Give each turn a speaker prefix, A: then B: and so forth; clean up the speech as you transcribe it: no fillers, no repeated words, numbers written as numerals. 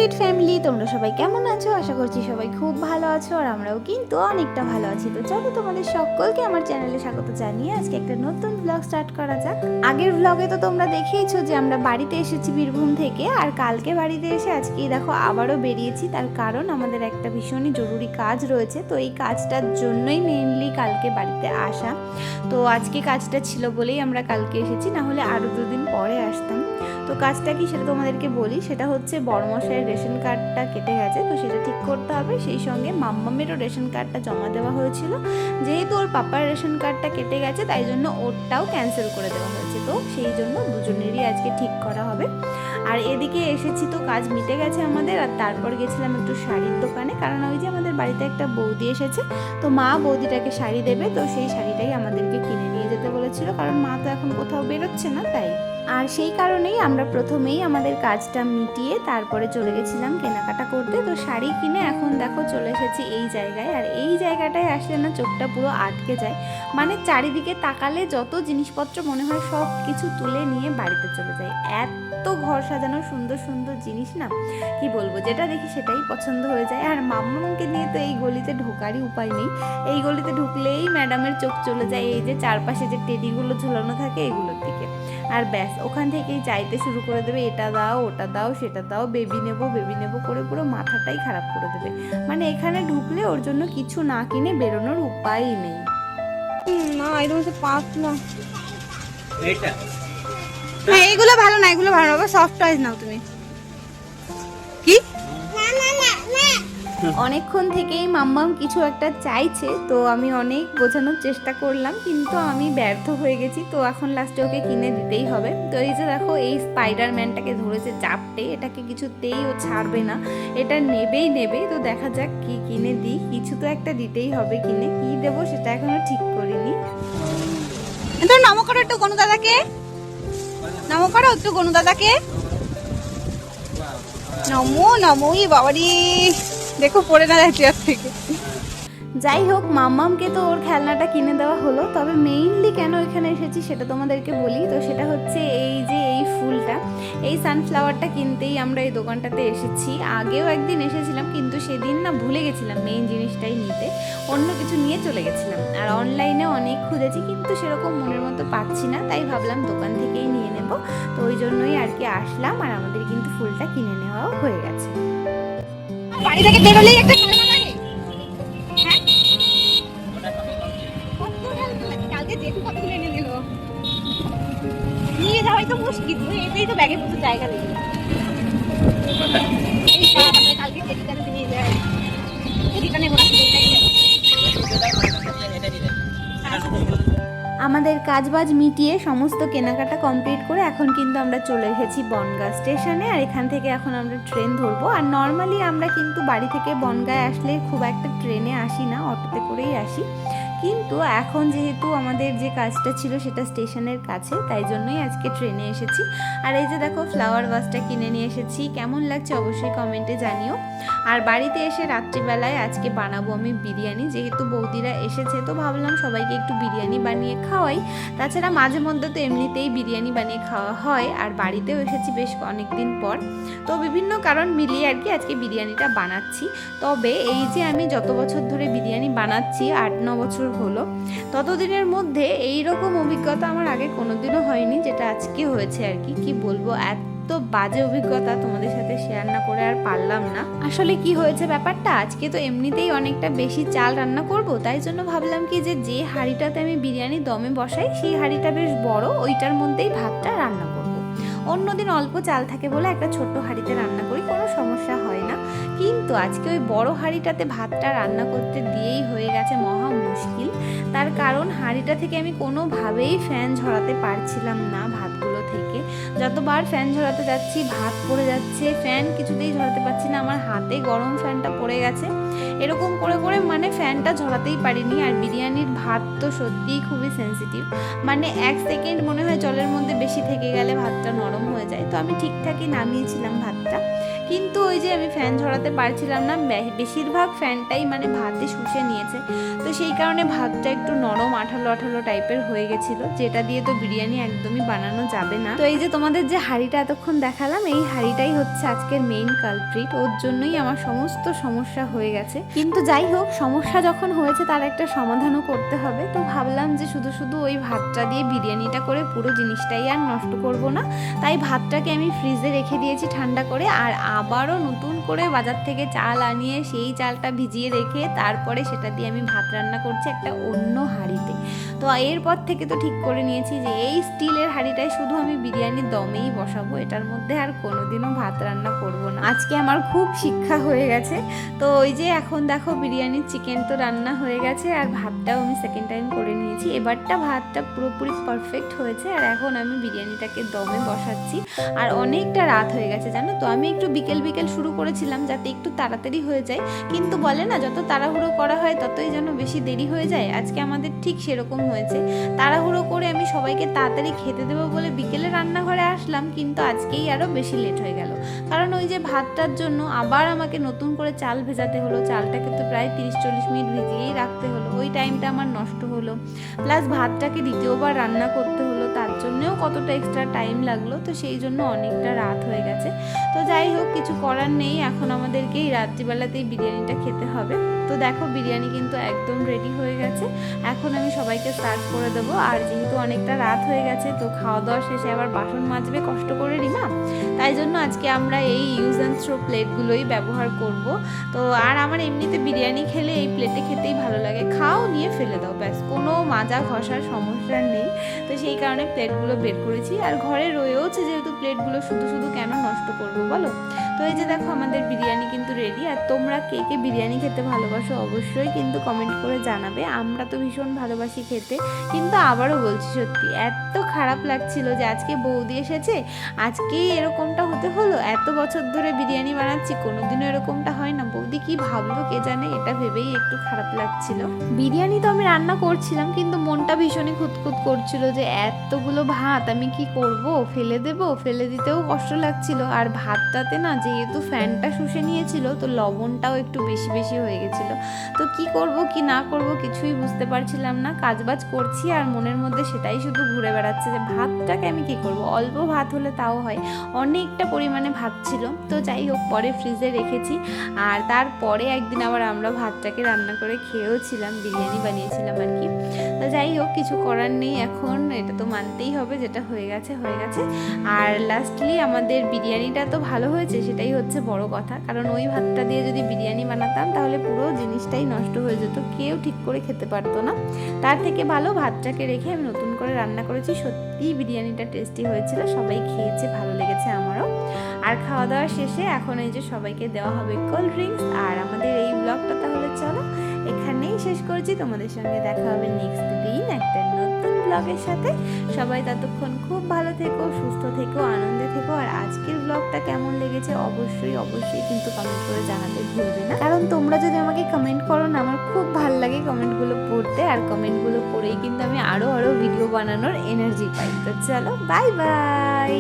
A: Sweet family, তোমরা সবাই কেমন আছো? আশা করছি সবাই খুব ভালো আছো, আর আমরাও কিন্তু অনেকটা ভালো আছি। তো চলো তোমাদের সকলকে আমার চ্যানেলে স্বাগত জানিয়ে আজকে একটা নতুন ব্লগ স্টার্ট করা যাক। আগের ব্লগে তো তোমরা দেখেইছো যে আমরা বাড়িতে এসেছি বীরভূম থেকে, আর কালকে বাড়িতে এসে আজকেই দেখো আবারও বেরিয়েছি। তার কারণ আমাদের একটা ভীষণই জরুরি কাজ রয়েছে, তো এই কাজটার জন্যই মেইনলি কালকে বাড়িতে আসা। তো আজকে কাজটা ছিল বলেই আমরা কালকে এসেছি, না হলে আরও দুদিন পরে আসতাম। তো কাজটা কি সেটা তোমাদেরকে বলি। সেটা হচ্ছে বড়মশাইয়ের রেশন কার্ডটা কেটে গেছে, তো সেটা ঠিক করতে হবে। সেই সঙ্গে মাম্মামেরও রেশন কার্ডটা জমা দেওয়া হয়েছিল, যেহেতু ওর পাপার রেশন কার্ডটা কেটে গেছে তাই জন্য ওরটাও ক্যান্সেল করে দেওয়া হয়েছে। তো সেই জন্য দুজনেরই আজকে ঠিক করা হবে। আর এদিকে এসেছি তো কাজ মিটে গেছে আমাদের। আর তারপর গেছিলাম একটু শাড়ির দোকানে, কারণ ওই যে আমাদের বাড়িতে একটা বৌদি এসেছে, তো মা বৌদিটাকে শাড়ি দেবে, তো সেই শাড়িটাই আমাদেরকে কিনে নিয়ে যেতে বলেছিল, কারণ মা তো এখন কোথাও বেরোচ্ছে না তাই। আর সেই কারণেই আমরা প্রথমেই আমাদের কাজটা মিটিয়ে তারপরে চলে গেছিলাম কেনাকাটা করতে। তো শাড়ি কিনে এখন দেখো চলে এসেছি এই জায়গায়। আর এই জায়গাটায় আসলে না চোখটা পুরো আটকে যায়, মানে চারিদিকে তাকালে যত জিনিসপত্র মনে হয় সব কিছু তুলে নিয়ে বাড়িতে চলে যায়। এত ঘর সাজানো সুন্দর সুন্দর জিনিস না, কি বলবো, যেটা দেখি সেটাই পছন্দ হয়ে যায়। আর মাম্মাকে নিয়ে তো এই গলিতে ঢোকারই উপায় নেই। এই গলিতে ঢুকলেই ম্যাডামের চোখ চলে যায় এই যে চারপাশে যে টেডিগুলো ঝুলানো থাকে এগুলোর দিকে। আর ব্যাস ওখান থেকেই চাইতে শুরু করে দেবে, এটা দাও ওটা দাও সেটা দাও, বেবি নেবো করে পুরো মাথাটাই খারাপ করে দেবে। মানে এখানে ঢুকলে ওর জন্য কিছু না কিনে বেরোনোর উপায়ই নেই।
B: না একদম পাঁচ না, হ্যাঁ এগুলো ভালো না, এগুলো ভালো না, সফট টয়েস নাও তুমি। কি
A: অনেকক্ষণ থেকেই মাম্মাম কিছু একটা চাইছে, তো আমি অনেক বোঝানোর চেষ্টা করলাম, কিন্তু আমি ব্যর্থ হয়ে গেছি। তো এখন লাস্টে ওকে কিনে দিতেই হবে। তো এই যে দেখো এই স্পাইডারম্যানটাকে ধরেছে চাপটে, এটাকে কিছুতেই ও ছাড়বে না, এটা নেবেই নেবে। তো দেখা যাক কি কিনে দিই, কিছু তো একটা দিতেই হবে কিনে। কি দেবো সেটা এখনো ঠিক করিনি।
B: তো নমো করো একটু গনু দাদাকে, নমো করো একটু গনু দাদাকে, নমো নমো। ই বাবারি, দেখো পড়ে না যায় চেয়ার থেকে।
A: যাই হোক, মাম্মামকে তো ওর খেলনাটা কিনে দেওয়া হলো। তবে মেইনলি কেন এখানে এসেছি সেটা তোমাদেরকে বলি। তো সেটা হচ্ছে এই যে এই ফুলটা, এই সানফ্লাওয়ারটা কিনতেই আমরা এই দোকানটাতে এসেছি। আগেও একদিন এসেছিলাম, কিন্তু সেদিন না ভুলে গেছিলাম মেইন জিনিসটাই নিতে, অন্য কিছু নিয়ে চলে গেছিলাম। আর অনলাইনে অনেক খুঁজেছি, কিন্তু সেরকম মনের মতো পাচ্ছি না, তাই ভাবলাম দোকান থেকেই নিয়ে নেব। তো ওই জন্যই আর কি আসলাম, আর আমাদের কিন্তু ফুলটা কিনে নেওয়াও হয়ে গেছে।
B: বাড়ি থেকে বেরোলেই একটা খেলনা লাগে। হ্যাঁ কালকে জেঠু কতগুলো এনে দিল, নিয়ে যাওয়াই তো মুশকিল, এটাই তো ব্যাগে প্রচুর জায়গা নেই। এই কালকে জেঠিটাকে নিয়ে যায়, জেঠিটা নেবো না,
A: আমাদের কাজবাজ মিটিয়ে সমস্ত কেনাকাটা কমপ্লিট করে এখন কিন্তু আমরা চলে এসেছি বনগাঁ স্টেশনে। আর এখান থেকে এখন আমরা ট্রেন ধরবো। আর নর্মালি আমরা কিন্তু বাড়ি থেকে বনগাঁয় আসলে খুব একটা ট্রেনে আসি না, অটোতে করেই আসি। কিন্তু এখন যেহেতু আমাদের যে কাজটা ছিল সেটা স্টেশনের কাছে, তাই জন্যই আজকে ট্রেনে এসেছি। আর এই যে দেখো ফ্লাওয়ার ভাসটা কিনে নিয়ে এসেছি, কেমন লাগছে অবশ্যই কমেন্টে জানিও। আর বাড়িতে এসে রাত্রিবেলায় আজকে বানাবো আমি বিরিয়ানি, যেহেতু বৌদিরা এসেছে তো ভাবলাম সবাইকে একটু বিরিয়ানি বানিয়ে খাওয়াই। তাছাড়া মাঝে মধ্যে তো এমনিতেই বিরিয়ানি বানিয়ে খাওয়া হয়, আর বাড়িতেও এসেছি বেশ অনেকদিন পর, তো বিভিন্ন কারণ মিলিয়ে আর কি আজকে বিরিয়ানিটা বানাচ্ছি। তবে এই যে আমি যত বছর ধরে বিরিয়ানি বানাচ্ছি, 8-9 বছর হলো, ততদিনের মধ্যে এই রকম অভিজ্ঞতা আমার আগে কোনোদিনও হয়নি, যেটা আজকে হয়েছে আর কি। কি বলবো, এত বাজে অভিজ্ঞতা তোমাদের সাথে শেয়ার না করে আর পারলাম না। আসলে কি হয়েছে ব্যাপারটা, আজকে তো এমনিতেই অনেকটা বেশি চাল রান্না করব, তাই জন্য ভাবলাম কি যে হাঁড়িটাতে আমি বিরিয়ানি দমে বসাই সেই হাঁড়িটা বেশ বড়, ওইটার মধ্যেই ভাতটা রান্না করব। অন্যদিন অল্প চাল থাকে বলে একটা ছোট্ট হাঁড়িতে রান্না করি, কোনো সমস্যা হয় না। কিন্তু আজকে ওই বড় হাঁড়িটাতে ভাতটা রান্না করতে দিয়েই হয়ে গেছে মহা মুশকিল। তার কারণ হাঁড়িটা থেকে আমি কোনোভাবেই ফ্যান ঝরাতে পারছিলাম না ভাতগুলো থেকে। যতবার ফ্যান ঝরাতে যাচ্ছি ভাত পড়ে যাচ্ছে, ফ্যান কিছুতেই ঝরাতে পারছি না, আমার হাতে গরম ফ্যানটা পড়ে গেছে। এরকম করে করে মানে ফ্যানটা ঝরাতেই পারিনি। আর বিরিয়ানির ভাত তো সত্যিই খুবই সেন্সিটিভ, মানে 1 সেকেন্ড মনে হয় জলের মধ্যে বেশি থেকে গেলে ভাতটা নরম হয়ে যায়। তো আমি ঠিকঠাকই নামিয়েছিলাম ভাতটা, কিন্তু ওই যে আমি ফ্যান ঝরাতে পারছিলাম না, বেশিরভাগ ফ্যানটাই মানে ভাতে শুষে নিয়েছে। তো সেই কারণে ভাতটা একটু নরম আঠালো আঠালো টাইপের হয়ে গেছিলো, যেটা দিয়ে তো বিরিয়ানি একদমই বানানো যাবে না। তো এই যে তোমাদের যে হাঁড়িটা এতক্ষণ দেখালাম, এই হাঁড়িটাই হচ্ছে আজকের মেইন কালপ্রিট, ওর জন্যই আমার সমস্ত সমস্যা হয়ে গেছে। কিন্তু যাই হোক, সমস্যা যখন হয়েছে তার একটা সমাধানও করতে হবে। তো ভাবলাম যে শুধু শুধু ওই ভাতটা দিয়ে বিরিয়ানিটা করে পুরো জিনিসটাই আর নষ্ট করব না, তাই ভাতটাকে আমি ফ্রিজে রেখে দিয়েছি ঠান্ডা করে, আর আবারও নতুন করে বাজার থেকে চাল আনিয়ে সেই চালটা ভিজিয়ে রেখে তারপরে সেটা দিয়ে আমি ভাত রান্না করছি একটা অন্য হাঁড়িতে। তো এরপর থেকে তো ঠিক করে নিয়েছি যে এই স্টিলের হাঁড়িটায় শুধু আমি বিরিয়ানির দমেই বসাবো, এটার মধ্যে আর কোনোদিনও ভাত রান্না করব না। আজকে আমার খুব শিক্ষা হয়ে গেছে। তো ওই যে এখন দেখো বিরিয়ানির চিকেন তো রান্না হয়ে গেছে, আর ভাতটাও আমি সেকেন্ড টাইম করে নিয়েছি। এবারটা ভাতটা পুরোপুরি পারফেক্ট হয়েছে, আর এখন আমি বিরিয়ানিটাকে দমে বসাচ্ছি। আর অনেকটা রাত হয়ে গেছে জানো তো, আমি একটু বিকেল বিকেল শুরু করেছিলাম যাতে একটু তাড়াতাড়ি হয়ে যায়, কিন্তু বলে না যত তাড়াহুড়ো করা হয় ততই যেন বেশি দেরি হয়ে যায়। আজকে আমাদের ঠিক সেরকম হয়েছে, তাড়াহুড়ো করে আমি সবাইকে তাড়াতাড়ি খেতে দেবো বলে বিকেলে রান্নাঘরে আসলাম, কিন্তু আজকেই আরও বেশি লেট হয়ে গেল। কারণ ওই যে ভাতটার জন্য আবার আমাকে নতুন করে চাল ভেজাতে হলো, চালটাকে তো প্রায় 30-40 মিনিট ভিজিয়েই রাখতে হলো, ওই টাইমটা আমার নষ্ট হলো। প্লাস ভাতটাকে দ্বিতীয়বার রান্না করতে হলো, তার জন্যও কতটা এক্সট্রা টাইম লাগলো। তো সেই জন্য অনেকটা রাত হয়ে গেছে। তো যাই হোক, কিছু করার নেই, এখন আমাদেরকে এই রাত্রিবেলাতেই বিরিয়ানিটা খেতে হবে। তো দেখো বিরিয়ানি কিন্তু একদম রেডি হয়ে গেছে, এখন আমি সবাইকে সার্ভ করে দেবো। আর যেহেতু অনেকটা রাত হয়ে গেছে, তো খাওয়া দাওয়া শেষে আবার বাসন মাজবে কষ্ট করে রিমা, তাই জন্য আজকে আমরা এই ইউজ অ্যান্ড থ্রো প্লেটগুলোই ব্যবহার করব। তো আর আমার এমনিতে বিরিয়ানি খেলে এই প্লেটে খেতেই ভালো লাগে, খাও নিয়ে ফেলে দাও, ব্যাস কোনো মাজা ঘষার সমস্যা নেই। তো সেই কারণে প্লেটগুলো বের করেছি, আর ঘরে রয়েওছে যেহেতু প্লেটগুলো, শুধু শুধু কেন নষ্ট করবো বলো। তো এই যে দেখো আমাদের বিরিয়ানি কিন্তু রেডি। আর তোমরা কে কে বিরিয়ানি খেতে ভালোবাসো অবশ্যই কিন্তু কমেন্ট করে জানাবে, আমরা তো ভীষণ ভালোবাসি খেতে। কিন্তু আবারও বলছি, সত্যি এত খারাপ লাগছিল যে আজকে বৌদি এসেছে, আজকেই এরকমটা হতে হলো। এত বছর ধরে বিরিয়ানি বানাচ্ছি, কোনোদিনও এরকমটা হয় না, বৌদি কি ভাবলো কে জানে, এটা ভেবেই একটু খারাপ লাগছিল। বিরিয়ানি তো আমি রান্না করছিলাম, কিন্তু মনটা ভীষণই খুঁতখুত করছিল যে এতগুলো ভাত আমি কি করব, ফেলে দেব, ফেলে দিতেও কষ্ট লাগছিল। আর ভাতটাতে না যেহেতু ফ্যানটা শুষে নিয়েছিল, তো লবণটাও একটু বেশি বেশি হয়ে গেছিলো। তো কি করব কি না করব কিছুই বুঝতে পারছিলাম না, কাজবাজ করছি আর মনের মধ্যে সেটাই শুধু ঘুরে বেড়াচ্ছে যে ভাতটাকে আমি কি করব। অল্প ভাত হলে তাও হয়, অনেকটা পরিমাণে ভাত ছিল। তো যাই হোক, পরে ফ্রিজে রেখেছি, আর তারপরে একদিন আবার আমরা ভাতটাকে রান্না করে খেয়েওছিলাম, বিরিয়ানি বানিয়েছিলাম আর কি। তো যাই হোক, কিছু করার নেই, এখন এটা তো মানতেই হবে, যেটা হয়ে গেছে হয়ে গেছে। আর লাস্টলি আমাদের বিরিয়ানিটা তো ভালো হয়েছে, সেটাই হচ্ছে বড় কথা, কারণ ওই ভাতটা দিয়ে যদি বিরিয়ানি বানাতাম তাহলে পুরো জিনিসটাই নষ্ট হয়ে যেত, কেউ ঠিক করে খেতে পারতো না। তার থেকে ভালো ভাতটাকে রেখে আমি নতুন করে রান্না করেছি। সত্যিই বিরিয়ানিটা টেস্টি হয়েছিল, সবাই খেয়েছে, ভালো লেগেছে আমারও। আর খাওয়া দাওয়া শেষে এখন এই যে সবাইকে দেওয়া হবে কোল্ড ড্রিঙ্কস। আর আমাদের এই ব্লগটা তাহলে চলো এখানেই শেষ করছি, তোমাদের সঙ্গে দেখা হবে নেক্সট দিন একটা নতুন ব্লগের সাথে। সবাই ততক্ষণ খুব ভালো থেকো, সুস্থ থেকো, আনন্দে থেকো। আর আজকের ব্লগটা কেমন লেগেছে অবশ্যই অবশ্যই কিন্তু কমেন্ট করে জানাতে ভুলবে না, কারণ তোমরা যদি আমাকে কমেন্ট করো না, আমার খুব ভালো লাগে কমেন্টগুলো পড়তে, আর কমেন্টগুলো পড়েই কিন্তু আমি আরও ভিডিও বানানোর এনার্জি পাই। তো চলো, বাই বাই।